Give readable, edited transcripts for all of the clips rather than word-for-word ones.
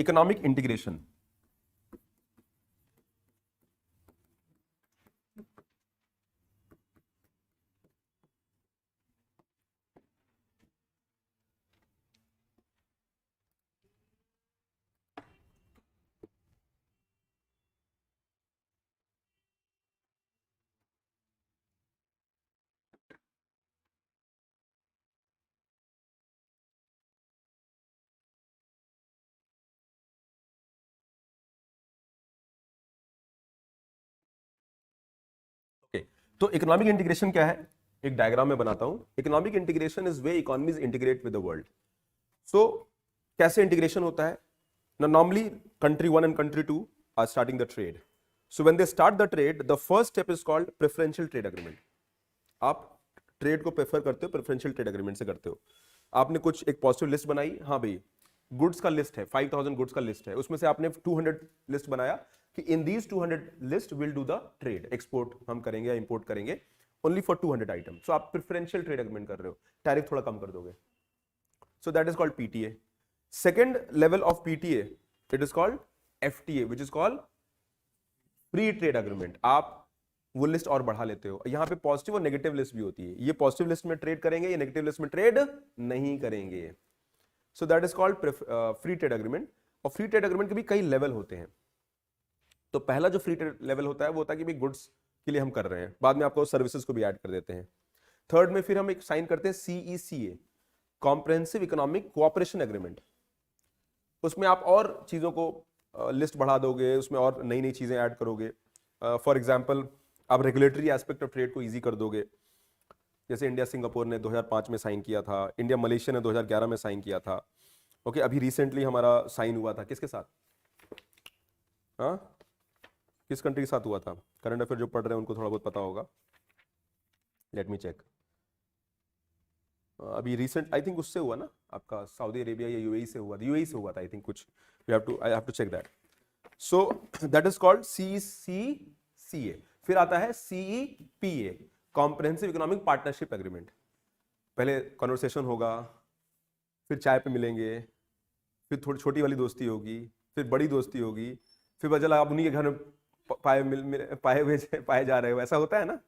Economic integration. तो economic integration क्या है, एक डायग्राम में बनाता हूं। Economic integration is way economies integrate with the world. So कैसे इंटीग्रेशन होता है ना, normally country 1 and country 2 are starting the trade. So when they start the trade, the first step is called preferential trade agreement. आप trade को prefer करते हो, preferential trade agreement से करते हो। आपने कुछ एक पॉजिटिव लिस्ट बनाई, हाँ भाई गुड्स का लिस्ट है, 5000 गुड्स का लिस्ट है, उसमें से आपने 200 लिस्ट बनाया कि in these 200 list will do the trade, export हम करेंगे या इंपोर्ट करेंगे ओनली फॉर 200 आइटम। सो आप प्रेफरेंशियल ट्रेड एग्रीमेंट कर रहे हो, टैरिफ थोड़ा कम कर दोगे। सो that is called PTA. Second level of PTA it is called FTA which is called free trade agreement. आप वो लिस्ट और बढ़ा लेते हो। यहाँ पे पॉजिटिव और नेगेटिव लिस्ट भी होती है, ये पॉजिटिव लिस्ट में ट्रेड करेंगे, ये नेगेटिव लिस्ट में ट्रेड नहीं करेंगे। सो that is called free trade agreement. और फ्री ट्रेड एग्रीमेंट के भी कई लेवल होते हैं। तो पहला जो फ्री ट्रेड लेवल होता है वो होता है कि भाई गुड्स के लिए हम कर रहे हैं, बाद में आपको सर्विसेज को भी ऐड कर देते हैं। थर्ड में फिर हम एक साइन करते हैं CECA, comprehensive economic cooperation agreement. उसमें आप और चीजों को लिस्ट बढ़ा दोगे, उसमें और नई नई चीजें ऐड करोगे। फॉर एग्जाम्पल आप रेगुलेटरी एस्पेक्ट ऑफ ट्रेड को इजी कर दोगे। जैसे इंडिया सिंगापुर ने 2005 में साइन किया था, इंडिया मलेशिया ने 2011 में साइन किया था। ओके, अभी रिसेंटली हमारा साइन हुआ था किसके साथ, हाँ किस कंट्री के साथ हुआ था? करंट अफेयर जो पढ़ रहे हैं उनको थोड़ा बहुत पता होगा, लेट मी चेक। अभी रिसेंट आई थिंक उससे हुआ ना आपका, सऊदी अरेबिया या यूएई से हुआ था, यूएई से हुआ था आई थिंक कुछ, I have to check that. So that is called CCCA. फिर आता है CEPA, comprehensive economic partnership agreement. पहले कॉन्वर्सेशन होगा, फिर चाय पे मिलेंगे, फिर थोड़ी छोटी वाली दोस्ती होगी, फिर बड़ी दोस्ती होगी, फिर बचला आप उन्हीं के घर में पाए जा रहे हो, ऐसा होता है ना।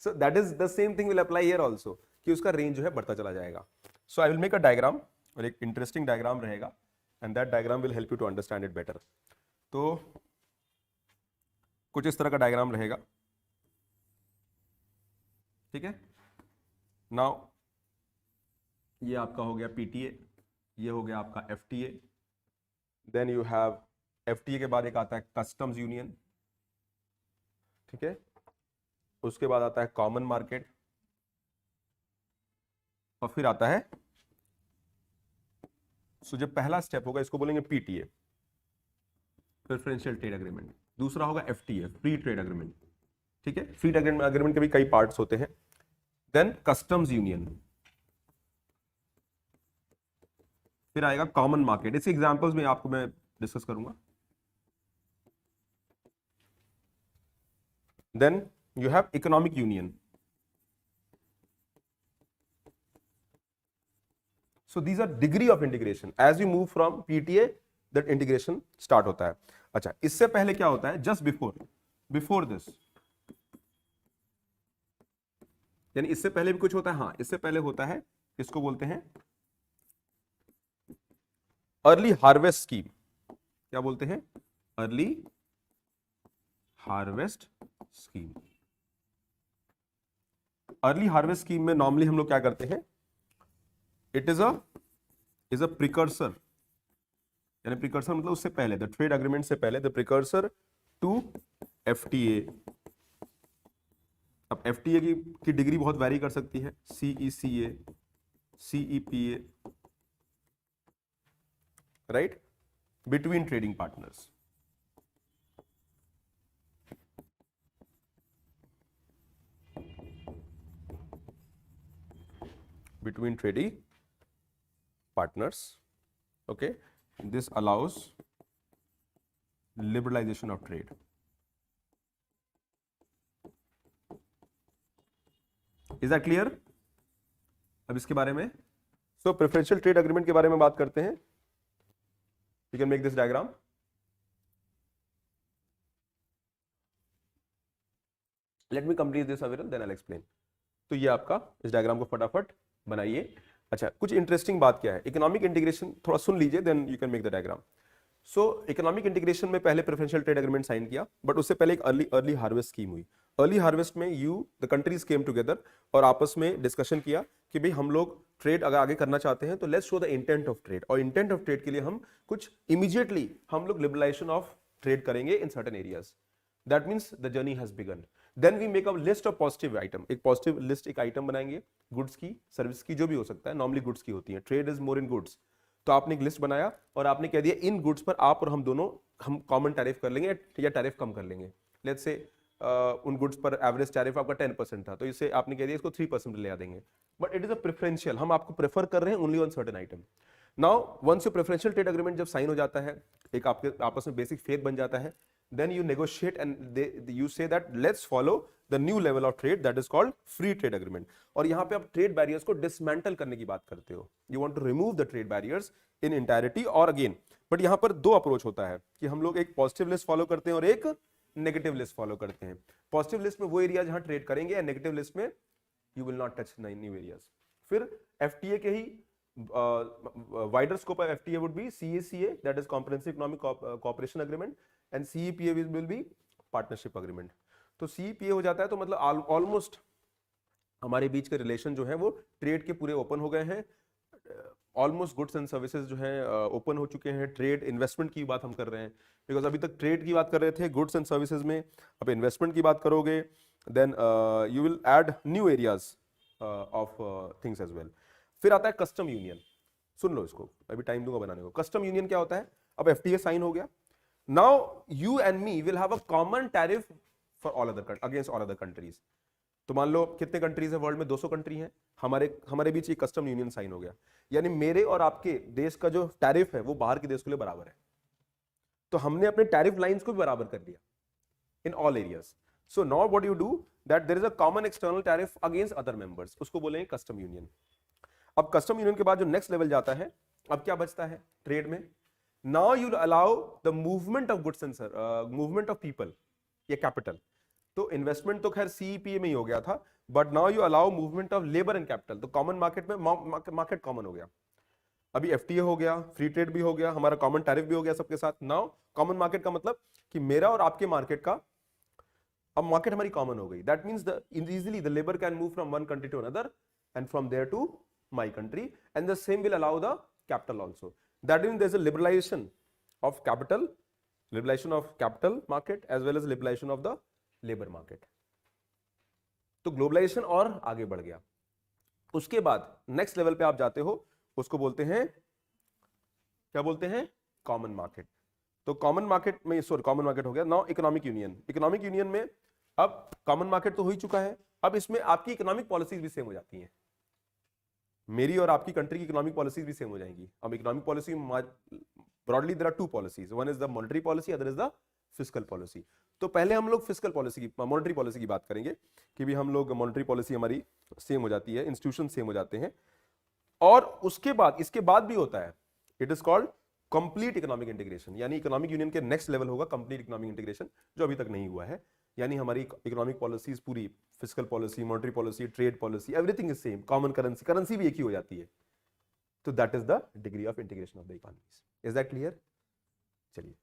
So that is the same thing will apply here also, कि उसका रेंज जो है बढ़ता चला जाएगा। So I will make a diagram, और एक इंटरेस्टिंग डायग्राम रहेगा, and that diagram will help you to understand it better. तो कुछ इस तरह का डायग्राम रहेगा, ठीक है। नाउ ये आपका हो गया पीटीए, ये हो गया आपका FTA. Then you have FTA के बाद एक आता है कस्टम्स यूनियन, ठीक है। उसके बाद आता है कॉमन मार्केट, और फिर आता है, सो जो पहला स्टेप होगा इसको बोलेंगे पीटीए, प्रेफरेंशियल ट्रेड एग्रीमेंट। दूसरा होगा एफटीए, फ्री ट्रेड एग्रीमेंट, ठीक है। फ्री ट्रेड एग्रीमेंट के भी कई पार्ट्स होते हैं। देन कस्टम्स यूनियन, फिर आएगा कॉमन मार्केट। इसके एग्जांपल्स में आपको मैं डिस्कस करूंगा। Then you have economic union. So these are degree of integration, as you move from PTA that integration start होता है। अच्छा, इससे पहले क्या होता है, जस्ट बिफोर दिस, यानी इससे पहले भी कुछ होता है, हाँ इससे पहले होता है, इसको बोलते हैं अर्ली हार्वेस्ट स्कीम। क्या बोलते हैं? Early harvest scheme. Early harvest scheme में नॉर्मली हम लोग क्या करते हैं, इट इज अ प्रिकर्सर, यानी प्रिकर्सर मतलब उससे पहले, द ट्रेड एग्रीमेंट से पहले, द प्रिकर्सर टू एफटीए। अब एफटीए की डिग्री बहुत वैरी कर सकती है, CECA, CEPA, right, between trading partners. Between trading partners, okay, this allows liberalization of trade. Is that clear? अब इसके बारे में, so preferential trade agreement के बारे में बात करते हैं। You can make this diagram. Let me complete this Aviral, then I'll explain. तो ये आपका इस डायग्राम को फटाफट बनाइए. अच्छा, कुछ इंटरेस्टिंग बात क्या है, इकोनॉमिक इंटीग्रेशन थोड़ा सुन लीजिए, then you can make the diagram. So economic integration में पहले प्रेफरेंशियल ट्रेड एग्रीमेंट साइन किया, बट उससे पहले एक अर्ली हार्वेस्ट स्कीम हुई. अर्ली हार्वेस्ट में द कंट्रीज केम टुगेदर और आपस में डिस्कशन किया कि भाई हम लोग ट्रेड अगर आगे करना चाहते हैं तो let's show the intent of trade, और इंटेंट ऑफ ट्रेड के लिए हम कुछ इमीडिएटली हम लोग लिबरलाइजेशन ऑफ ट्रेड करेंगे in certain areas. That means the journey has begun. Then we make a list of positive item, एक पॉजिटिव लिस्ट, एक आइटम बनाएंगे गुड्स की, सर्विस की, जो भी हो सकता है, नॉर्मली गुड्स की होती है, trade is more in goods. तो आपने एक लिस्ट बनाया और आपने कह दिया इन गुड्स पर आप और हम दोनों हम कॉमन टैरिफ कर लेंगे या टैरिफ कम कर लेंगे. लेट्स से उन गुड्स पर एवरेज टैरिफ आपका 10% था, तो इसे आपने कह दिया इसको 3% ले आ देंगे. But it is a preferential, हम आपको प्रेफर कर रहे हैं only on certain item. Now once your preferential trade agreement जब साइन हो जाता है, एक आपके आपस में बेसिक फेथ बन जाता है, then you negotiate and you say that let's follow the new level of trade that is called free trade agreement. और यहाँ पे आप ट्रेड बैरियर्स को डिसमेंटल करने की बात करते हो, you want to remove the trade barriers in entirety. और अगेन बट यहाँ पर दो अप्रोच होता है कि हम लोग एक पॉजिटिव लिस्ट फॉलो करते हैं और एक नेगेटिव लिस्ट फॉलो करते हैं. पॉजिटिव लिस्ट में वो एरिया जहां ट्रेड करेंगे, एंड नेगेटिव लिस्ट में you will not touch new areas. फिर एफटीए के ही wider scope of FTA would be CACA, that is Comprehensive Economic Cooperation Agreement, and CEPA will be Partnership Agreement. तो CEPA हो जाता है तो मतलब ऑलमोस्ट हमारे बीच के रिलेशन जो है वो ट्रेड के पूरे ओपन हो गए हैं. ऑलमोस्ट गुड्स एंड सर्विसेज जो है ओपन हो चुके हैं. ट्रेड इन्वेस्टमेंट की बात हम कर रहे हैं, बिकॉज अभी तक ट्रेड की बात कर रहे थे गुड्स एंड सर्विसेज में, अब इन्वेस्टमेंट की बात करोगे, then you will add new areas of things as well. फिर आता है कस्टम यूनियन. सुन लो इसको, अभी टाइम दूंगा बनाने को. कस्टम यूनियन क्या होता है, अब एफटीए साइन हो गया, now you and me will have a common tariff for all other against all other countries. तो मान लो कितने कंट्रीज है वर्ल्ड में, 200 कंट्री हैं, हमारे बीच ये कस्टम यूनियन साइन हो गया, यानी मेरे और आपके देश का जो टैरिफ है वो बाहर के देश के लिए बराबर है. तो हमने अपने टैरिफ लाइंस को भी बराबर कर दिया in all areas. So now what you do that there is a common external tariff against other members, उसको बोलेंगे कस्टम यूनियन. अब कस्टम यूनियन के बाद जो नेक्स्ट लेवल जाता है, अब क्या बचता है ट्रेड में, now you allow the movement of goods and movement of people या कैपिटल. तो इन्वेस्टमेंट तो खैर सीईपीए में ही हो गया था, but now you allow movement of labour and capital. तो कॉमन मार्केट में मार्केट कॉमन हो गया. अभी एफटीए हो गया, फ्री ट्रेड भी हो गया, हमारा कॉमन टैरिफ भी हो गया सबके साथ. नाउ कॉमन मार्केट का मतलब कि मेरा और आपके मार्केट का, अब मार्केट हमारी कॉमन हो गई. That means the easily the labour can move from one country to another and from there to my country, and the same will allow the capital also. That means there is a liberalization of capital market as well as liberalization of the labor market. तो globalisation और आगे बढ़ गया. उसके बाद next level पे आप जाते हो, उसको बोलते हैं, क्या बोलते हैं, कॉमन मार्केट. तो कॉमन मार्केट में, सॉरी कॉमन मार्केट हो गया. Now economic union. Economic union में अब कॉमन मार्केट तो हो ही चुका है, अब इसमें आपकी इकोनॉमिक पॉलिसीज भी सेम हो जाती हैं. मेरी और आपकी कंट्री की इकोनॉमिक पॉलिसीज भी सेम हो जाएंगी. अब economic policy broadly there are two policies, one is the monetary policy, other is the fiscal policy. तो पहले हम लोग फिस्कल पॉलिसी की, मॉनेटरी पॉलिसी की बात करेंगे कि भी हम लोग मॉनेटरी पॉलिसी हमारी सेम हो जाती है, इंस्टीट्यूशन सेम हो जाते हैं. और उसके बाद, इसके बाद भी होता है, it is called complete economic integration. यानी इकोनॉमिक यूनियन के नेक्स्ट लेवल होगा कंप्लीट इकोनॉमिक इंटीग्रेशन, जो अभी तक नहीं हुआ है. यानी हमारी इकोनॉमिक पॉलिसीज पूरी, fiscal policy, monetary policy, trade policy, everything is same. Common currency भी एक ही हो जाती है. तो that is the degree of integration of the economies. Is that clear? चलिए